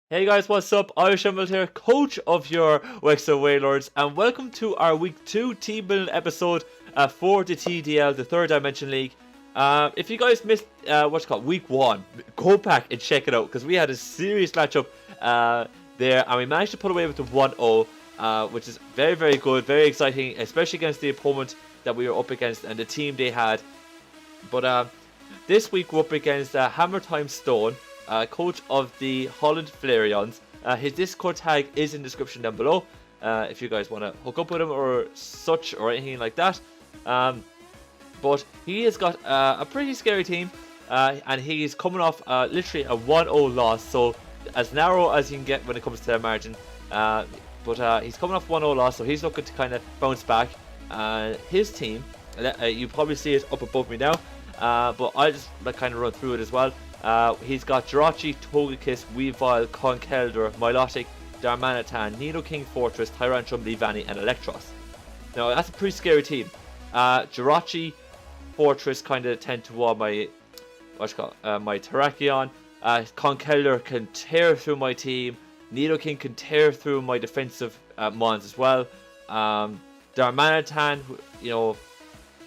Hey guys, what's up? IrishEmerald here, coach of your Wexford Wailords, and welcome to our Week 2 team building episode for the TDL, the Third Dimension League. If you guys missed Week 1, go back and check it out, because we had a serious matchup there, and we managed to put away with the 1-0, which is very, very good, very exciting, especially against the opponent that we were up against and the team they had. But this week we're up against Hammer Time Stone, coach of the Holland Flareons. His Discord tag is in the description down below if you guys want to hook up with him or such or anything like that. But he has got a pretty scary team, and he's coming off literally a 1-0 loss, so as narrow as you can get when it comes to the margin. But he's coming off 1-0 loss, so he's looking to kind of bounce back. His team, you probably see it up above me now, but I'll just kind of run through it as well. He's got Jirachi, Togekiss, Weavile, Conkeldurr, Milotic, Darmanitan, Nidoking, Fortress, Tyrantrum, Leavanny, and Electros. Now that's a pretty scary team. Jirachi, Fortress kind of tend toward my my Terrakion. Conkeldurr can tear through my team. Nidoking can tear through my defensive mons as well. Darmanitan, you know,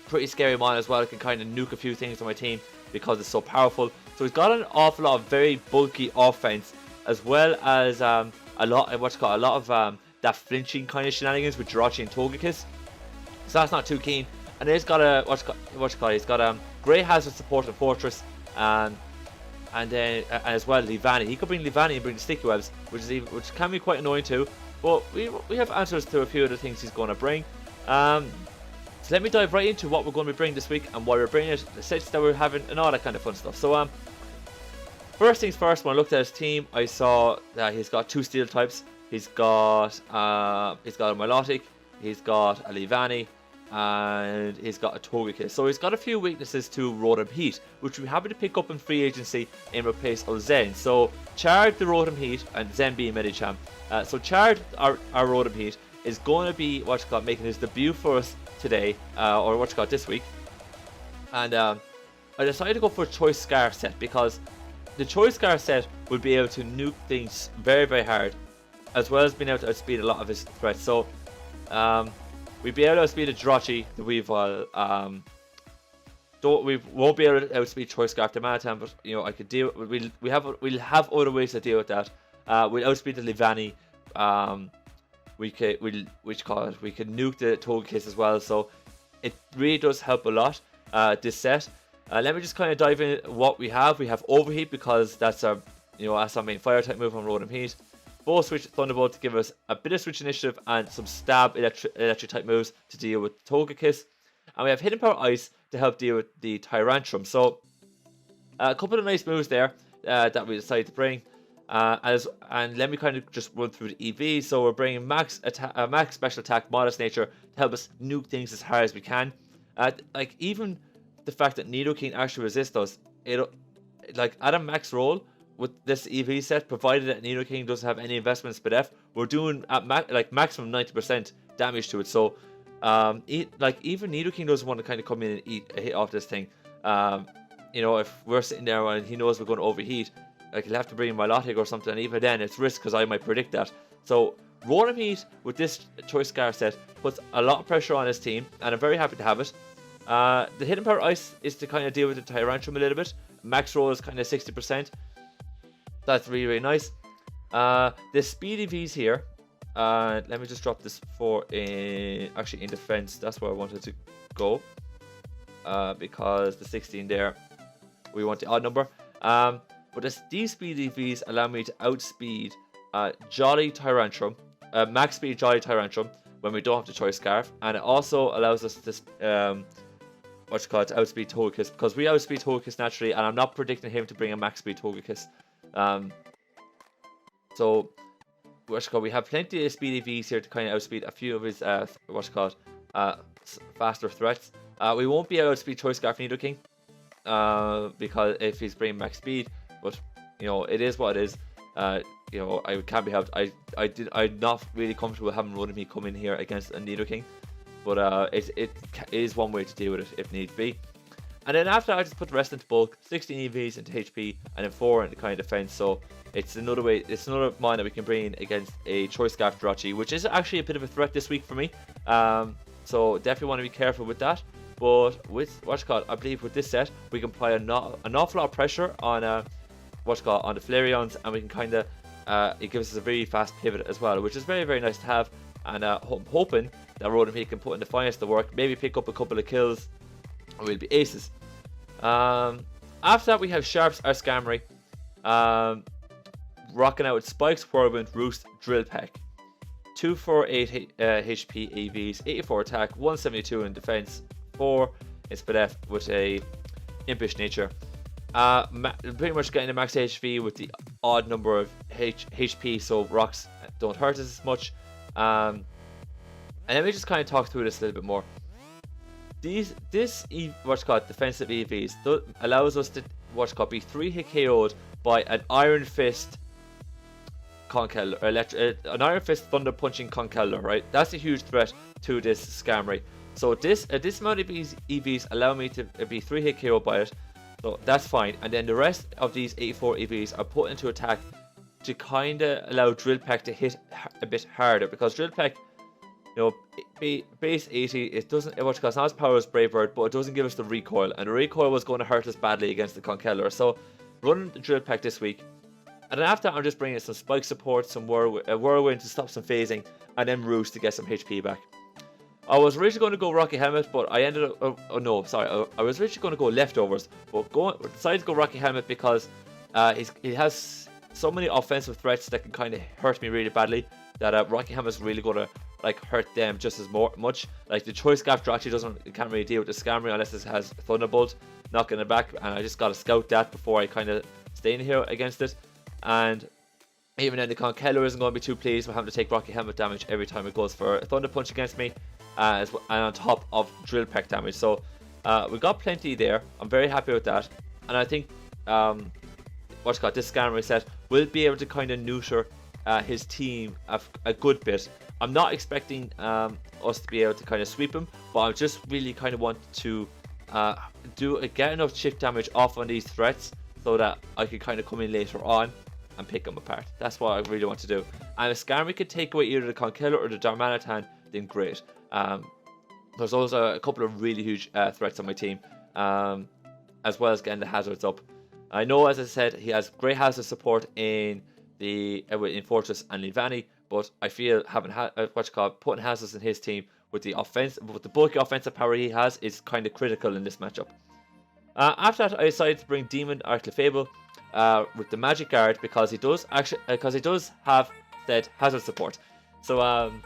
pretty scary mon as well. It can kind of nuke a few things on my team because it's so powerful. So he's got an awful lot of very bulky offense, as well as a lot of that flinching kind of shenanigans with Jirachi and Togekiss. So that's not too keen. And he's got a he's got Grey Hazard support and Fortress, and then as well Leavanny. He could bring Leavanny and bring the Sticky Webs, which can be quite annoying too. But we have answers to a few of the things he's going to bring. So let me dive right into what we're going to be bringing this week and why we're bringing it, the sets that we're having, and all that kind of fun stuff. So first things first, when I looked at his team, I saw that he's got 2 steel types. He's got a Milotic, he's got a Leavanny, and he's got a Togekiss. So he's got a few weaknesses to Rotom Heat, which we happen to pick up in free agency in replace of Zen. So Chard the Rotom Heat and Zen being Medicham. So Chard, our Rotom Heat, is going to be making his debut for us today, or this week. And I decided to go for a Choice Scarf set because the Choice Scarf set will be able to nuke things very, very hard, as well as being able to outspeed a lot of his threats. So we'll be able to outspeed a Jirachi, the Weavile. We won't be able to outspeed Choice Scarf the Manitan, but you know I could deal. We'll have other ways to deal with that. We'll outspeed the Leavanny. We can nuke the Togekiss as well. So it really does help a lot. This set. Let me just kind of dive in what we have. We have Overheat because that's our main fire type move on Rotom Heat. Full Switch Thunderbolt to give us a bit of switch initiative and some stab electric type moves to deal with Togekiss. And we have Hidden Power Ice to help deal with the Tyrantrum. So a couple of nice moves there that we decided to bring. And let me kind of just run through the EV. So we're bringing max special attack, modest nature to help us nuke things as hard as we can. Like even the fact that Nidoking actually resists us, at a max roll with this EV set, provided that Nidoking doesn't have any investment in SpDef, we're doing at maximum 90% damage to it. So even Nidoking doesn't want to kind of come in and eat a hit off this thing. If we're sitting there and he knows we're going to overheat, he'll have to bring in Milotic or something, and even then it's risk because I might predict that. So Rotom Heat with this Choice Scarf set puts a lot of pressure on his team, and I'm very happy to have it. The Hidden Power Ice is to kind of deal with the Tyrantrum a little bit. Max roll is kind of 60%. That's really, really nice. The Speed EVs here. Let me just drop this in defense. That's where I wanted to go. Because the 16 there, we want the odd number. But these Speed EVs allow me to outspeed Jolly Tyrantrum, max speed Jolly Tyrantrum when we don't have the Choice Scarf, and it also allows us to to outspeed Togekiss, because we outspeed Togekiss naturally, and I'm not predicting him to bring a max speed Togekiss. So we have plenty of speed EVs here to kind of outspeed a few of his faster threats. We won't be able to outspeed Choice Scarf Nidoking because if he's bringing max speed. But it is what it is. I can't be helped. I'm not really comfortable having Rotom Heat come in here against a Nidoking, but it is one way to deal with it if need be. And then after I just put the rest into bulk, 16 EVs into HP, and then 4 into kind of defense. So It's another way. It's another mon that we can bring in against a Choice Scarf Jirachi, which is actually a bit of a threat this week for me. So definitely want to be careful with that. But with I believe with this set we can apply an awful lot of pressure on on the Flareons, and we can kind of it gives us a very fast pivot as well, which is very, very nice to have. And I'm hoping that Rotom Heat can put in the Defiance to work, maybe pick up a couple of kills, and we'll be aces. After that we have Sharps, our Scamry, rocking out with Spikes, Whirlwind, Roost, Drill Peck. 248 HP AVs, 84 attack, 172 in defense, 4 in Spadef with a impish nature. Pretty much getting a max HP with the odd number of HP, so rocks don't hurt us as much. And let me just kind of talk through this a little bit more. This defensive EVs allows us to be 3-hit KO'd by an Iron Fist Conkeldurr, an Iron Fist Thunder Punching Conkeldurr, right? That's a huge threat to this Scamry. So this amount of these EVs allow me to be 3-hit KO by it, so that's fine. And then the rest of these 84 EVs are put into attack to kind of allow Drill Peck to hit a bit harder, because Drill Peck, base 80, it doesn't, it's not as powerful as Brave Bird, but it doesn't give us the recoil, and the recoil was going to hurt us badly against the Conkeldurr. So running the Drill Peck this week. And then after, I'm just bringing in some Spike support, some Whirlwind to stop some phasing, and then Roost to get some HP back. I was originally going to go Rocky Helmet, but I ended up... I was originally going to go Leftovers, but decided to go Rocky Helmet because he has so many offensive threats that can kind of hurt me really badly, that Rocky Helmet's really going to hurt them just as much. Like the Choice Scarf actually can't really deal with the Scamry unless it has Thunderbolt knocking it back, and I just got to scout that before I kind of stay in here against it. And even then, the Conkeldurr isn't going to be too pleased with having to take Rocky Helmet damage every time it goes for a Thunder Punch against me, and on top of Drill Peck damage. So we got plenty there. I'm very happy with that, and I think this Scamry set will be able to kind of neuter his team a good bit. I'm not expecting us to be able to kind of sweep him, but I just really kind of want to get enough shift damage off on these threats so that I can kind of come in later on and pick them apart. That's what I really want to do. And if Scamry can take away either the Conkeldurr or the Darmanitan, then great. There's also a couple of really huge threats on my team, as well as getting the hazards up. I know, as I said, he has great hazard support in Fortress and Levani, but I feel having putting hazards in his team with the bulky offensive power he has is kind of critical in this matchup. After that, I decided to bring Demon or Clefable with the Magic Guard because he does have said hazard support. So I'm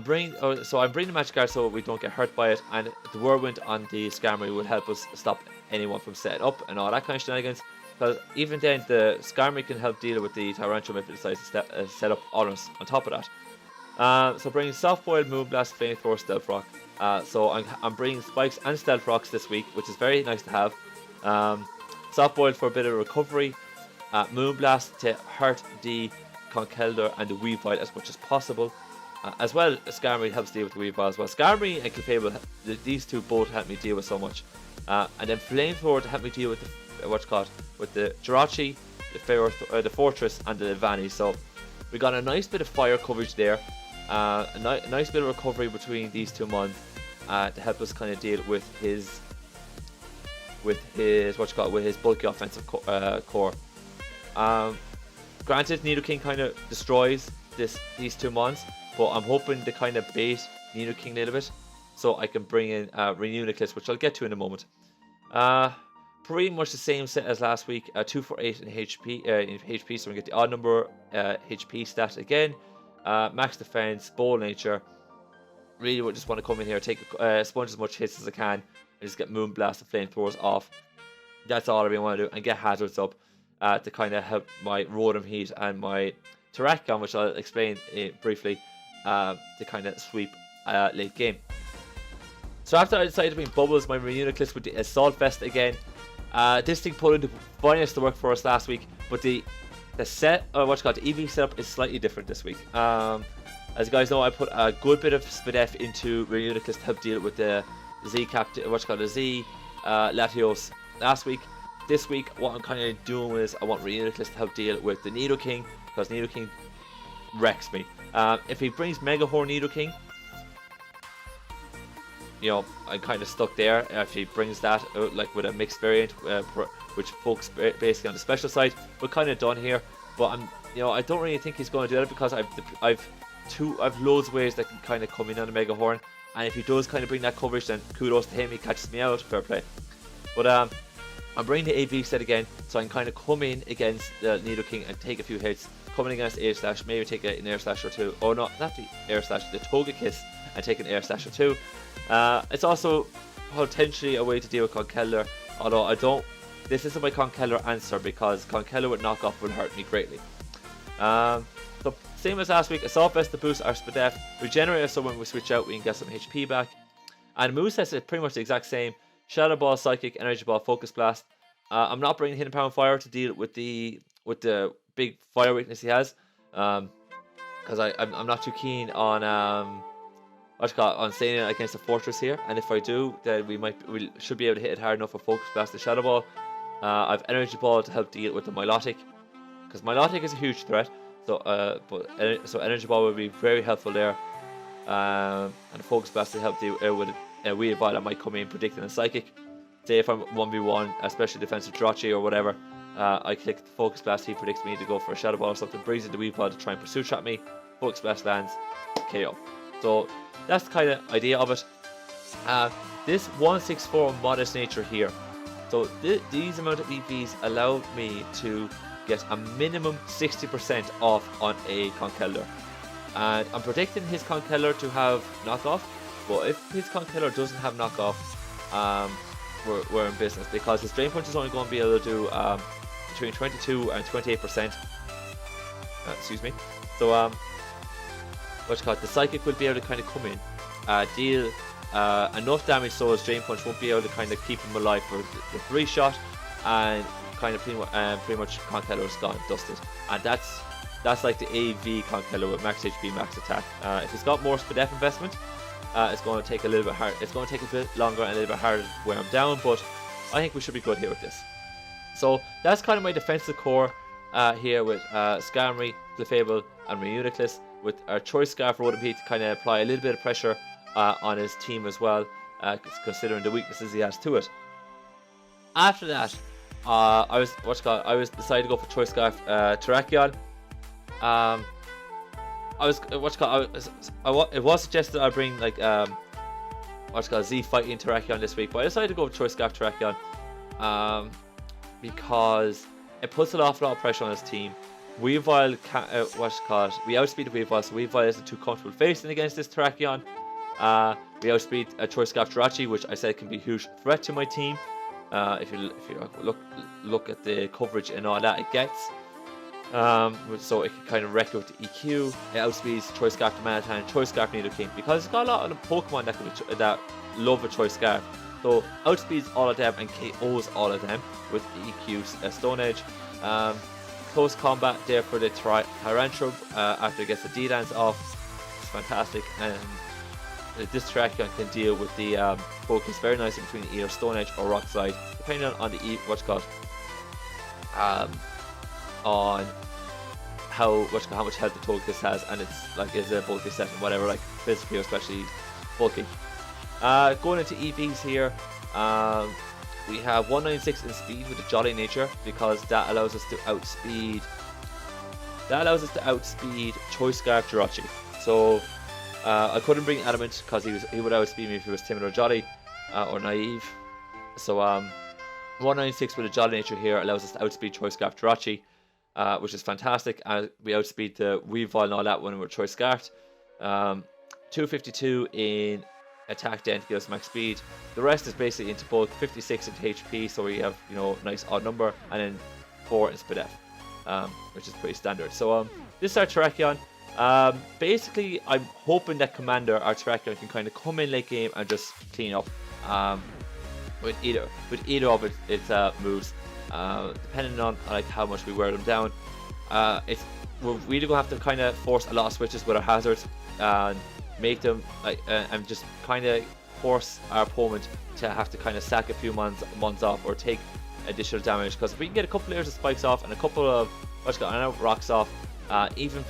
bringing the Magic Guard so we don't get hurt by it, and the Whirlwind on the Scamry will help us stop anyone from setting up and all that kind of shenanigans. Because even then, the Scamry can help deal with the Tyrantrum if it decides to set up on us on top of that. So bringing Soft Boiled, Moonblast, Flamethrower, Stealth Rock. So I'm bringing Spikes and Stealth Rocks this week, which is very nice to have. Soft Boiled for a bit of recovery. Moonblast to hurt the Conkeldurr and the Weavile as much as possible. As well, Scamry helps deal with the Weavile as well. Scamry and Clefable, these two both help me deal with so much. And then Flamethrower to help me deal with the Jirachi, the Fortress, and the Levani. So we got a nice bit of fire coverage there. A nice bit of recovery between these two mons to help us kind of deal with his bulky offensive core. Granted, Nidoking kind of destroys these two mons, but I'm hoping to kind of bait Nidoking a little bit so I can bring in Renewniclus, which I'll get to in a moment. Pretty much the same set as last week. 248 in HP, so we get the odd number HP stat again. Max defense, bold nature. Really would just want to come in here, take sponge as much hits as I can, and just get Moonblast and Flamethrowers off. That's all I really want to do, and get hazards up to kind of help my Rotom Heat and my Terrakion, which I'll explain briefly, to kind of sweep late game. So after I decided to bring Bubbles, my Renewniclus with the Assault Vest again. This thing put into finance to work for us last week, but the set, or the EV setup is slightly different this week. As you guys know, I put a good bit of Spadef into Renewniclus to help deal with the Z Latios last week. this week, what I'm kind of doing is I want Reunitless to help deal with the Nidoking, because Nidoking wrecks me. If he brings Mega Horn Nidoking, you know, I'm kind of stuck there. If he brings that out, like with a mixed variant, which focuses basically on the special side, we're kind of done here. But you know, I don't really think he's going to do that, because I've loads of ways that can kind of come in on the Mega Horn, and if he does kind of bring that coverage, then kudos to him. He catches me out, fair play. But I'm bringing the AV set again, so I can kind of come in against the Nidoking and take a few hits. Coming against Air Slash, maybe take an Air Slash or two. Oh no, not the Air Slash, the Togekiss, and take an Air Slash or two. It's also potentially a way to deal with Conkeldurr, although this isn't my Conkeldurr answer, because Conkeldurr with knockoff will hurt me greatly. So same as last week, Assault Vest to boost our Spadef, Regenerator, so when we switch out we can get some HP back. And movesets is pretty much the exact same: Shadow Ball, Psychic, Energy Ball, Focus Blast. I'm not bringing Hidden Power and Fire to deal with the big fire weakness he has, because I'm not too keen on on staying against the Fortress here, and if I do, then we should be able to hit it hard enough for Focus Blast the Shadow Ball. I've Energy Ball to help deal with the Milotic, because Milotic is a huge threat. So so Energy Ball will be very helpful there, and Focus Blast to help deal with a Weavile that might come in predicting a Psychic. Say if I'm 1v1, especially defensive Jirachi or whatever, I click the Focus Blast, he predicts me to go for a Shadow Ball or something, brings in the Weavile to try and pursue trap me, Focus Blast lands, KO. So that's the kind of idea of it. This 164 modest nature here, so these amount of EVs allowed me to get a minimum 60% off on a Conkeldurr, and I'm predicting his Conkeldurr to have knockoff, but if his Conkeldurr doesn't have knockoff, we're in business, because his Drain Punch is only going to be able to do between 22 and 28%. Excuse me. So the Psychic will be able to kind of come in, deal enough damage so his Drain Punch won't be able to kind of keep him alive for the 3-shot, and kind of pretty much Conkeldurr is gone, dusted. And that's like the AV Conkeldurr with max HP, max attack. If he's got more Spadef investment, it's going to take a little bit hard. It's going to take a bit longer and a little bit harder to wear him down, but I think we should be good here with this. So that's kind of my defensive core here with Skarmory, Clefable, and Reunitless, with our Choice Scarf for ODP to kind of apply a little bit of pressure on his team as well, considering the weaknesses he has to it. After that, I was decided to go for Choice Scarf Terrakion. It was suggested I bring like Z Fighting Terrakion this week, but I decided to go with Choice Scarf Terrakion because it puts an awful lot of pressure on his team. Weavile we outspeed the Weavile, so Weavile isn't too comfortable facing against this Terrakion. We outspeed a Choice Scarf Jirachi, which I said can be a huge threat to my team. If you look at the coverage and all that it gets. So it can kind of wreck with the EQ. It outspeeds Choice Scarf Manatine, Choice Scarf Nidoking, because it's got a lot of Pokemon that love a Choice Scarf. So outspeeds all of them and KOs all of them with the EQ Stone Edge. Close combat there for the Tyrantrum after it gets the D-Lance off. It's fantastic, and this Terrakion can deal with the focus very nicely between either Stone Edge or Rock Slide, depending on the on how much health the Togekiss has, and it's like is a bulky set and whatever, like physically or especially bulky. Going into EVs here, we have 196 in speed with the Jolly Nature, because that allows us to outspeed Choice Scarf Jirachi. So I couldn't bring Adamant because he would outspeed me if he was timid or jolly or naive. So 196 with a Jolly Nature here allows us to outspeed Choice Scarf Jirachi, which is fantastic. We outspeed the Weavile and all that when we were Choice Scarfed. 252 in attack to give us max speed. The rest is basically into both 56 into HP, so we have nice odd number, and then 4 in Spadef, which is pretty standard. So this is our Terrakion. Basically, I'm hoping that Commander, our Terrakion, can kind of come in late game and just clean up with either of its moves, depending on like how much we wear them down. We're really gonna have to kind of force a lot of switches with our hazards and make them and just kind of force our opponent to have to kind of sack a few mons off, or take additional damage, because if we can get a couple layers of spikes off and a couple of rocks off, even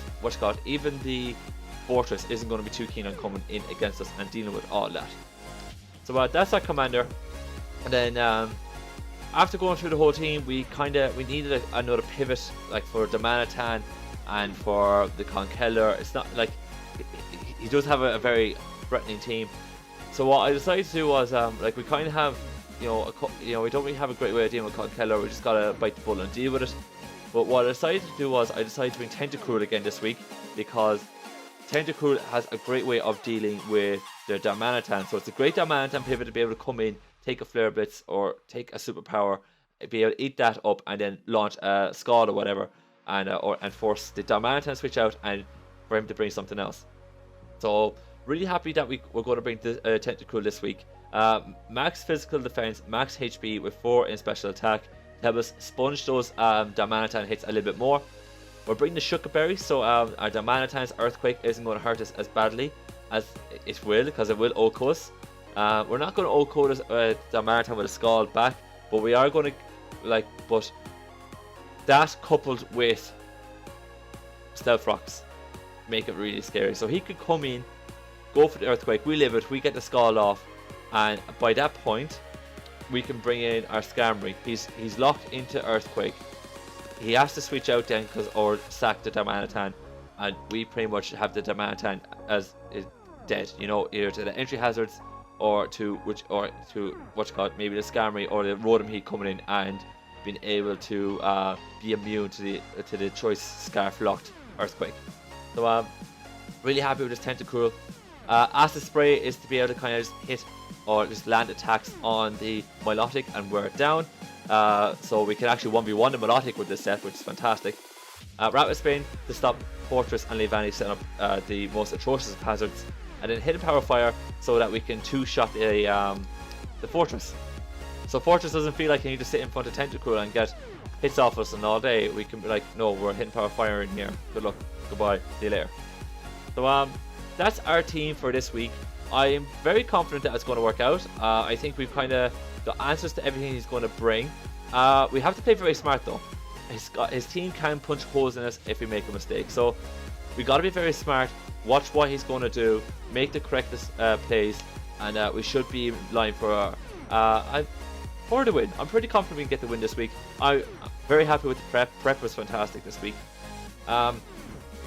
the fortress isn't going to be too keen on coming in against us and dealing with all that. So that's our commander. And then after going through the whole team, we needed another pivot, like for the Manatan and for the Conkeller. It's not like he does have a very threatening team. So what I decided to do was like we kind of have we don't really have a great way of dealing with Conkeller. We just gotta bite the bullet and deal with it. But what I decided to do was I decided to bring Tentacruel again this week, because Tentacruel has a great way of dealing with their Darmanitan. So it's a great Darmanitan pivot to be able to come in, take a Flare Blitz or take a superpower, be able to eat that up and then launch a Scald or whatever, and force the Darmanitan to switch out and for him to bring something else. So really happy that we're going to bring the Tentacruel this week. Max physical defense, max HP with 4 in special attack to help us sponge those Darmanitan hits a little bit more. We're bringing the Shuckleberry, so our Darmanitan's Earthquake isn't going to hurt us as badly as it will, because it will OHKO us. We're not going to OHKO Darmanitan with a Scald back, but we are going to but that coupled with Stealth Rocks make it really scary. So he could come in, go for the Earthquake, we live it, we get the Scald off, and by that point we can bring in our Skarmory. He's locked into Earthquake. He has to switch out then or sack the Darmanitan, and we pretty much have the Darmanitan as dead, either to the entry hazards or to maybe the Skarmory or the Rotom Heat coming in and being able to be immune to the choice Scarf locked Earthquake. So really happy with this Tentacruel. Acid Spray is to be able to kind of just hit or just land attacks on the Milotic and wear it down. So we can actually 1v1 the Milotic with this set, which is fantastic. Rapid Spin to stop Fortress and Leavanny setting up the most atrocious of hazards. And then Hidden Power Fire so that we can 2-shot the Fortress. So Fortress doesn't feel like you need to sit in front of Tentacruel and get hits off us and all day. We can be like, no, we're Hidden Power Fire in here. Good luck. Goodbye. See you later. So that's our team for this week. I am very confident that it's going to work out. I think we've kind of got answers to everything he's going to bring. We have to play very smart though. His team can punch holes in us if we make a mistake. So we got to be very smart. Watch what he's going to do. Make the correct plays, and we should be in line for the win. I'm pretty confident we can get the win this week. I'm very happy with the prep. Prep was fantastic this week.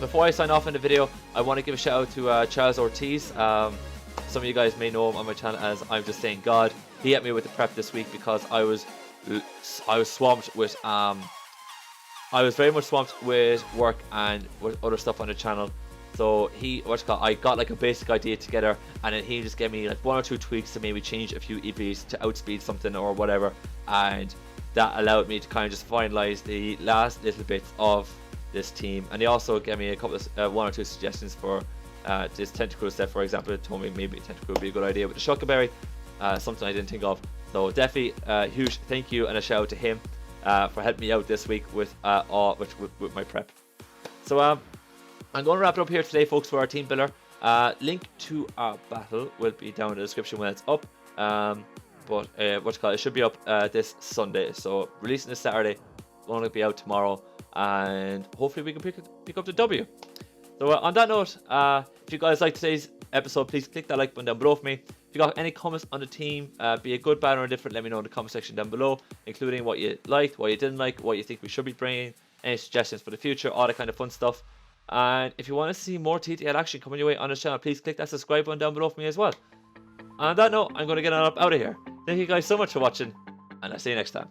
Before I sign off in the video, I want to give a shout out to Charles Ortiz. Some of you guys may know him on my channel as I'm Just Saying God. He helped me with the prep this week because I was swamped with I was very much swamped with work and with other stuff on the channel. So I got like a basic idea together, and then he just gave me like 1 or 2 tweaks to maybe change a few EVs to outspeed something or whatever, and that allowed me to kind of just finalize the last little bits of this team. And he also gave me a couple of 1 or 2 suggestions for this Tentacruel set. For example, it told me maybe Tentacruel would be a good idea with the Shuckleberry, something I didn't think of. So definitely a huge thank you and a shout out to him for helping me out this week with my prep. So I'm going to wrap it up here today, folks, for our team builder. Link to our battle will be down in the description when it's up. It should be up this Sunday. So releasing this Saturday, going to be out tomorrow, and hopefully we can pick up the W. So on that note, if you guys like today's episode, please click that like button down below for me. If you got any comments on the team, be it good, bad, or indifferent, let me know in the comment section down below, including what you liked, what you didn't like, what you think we should be bringing, any suggestions for the future, all that kind of fun stuff. And if you want to see more TDL action coming your way on this channel, please click that subscribe button down below for me as well. On that note, I'm going to get on up out of here. Thank you guys so much for watching, and I'll see you next time.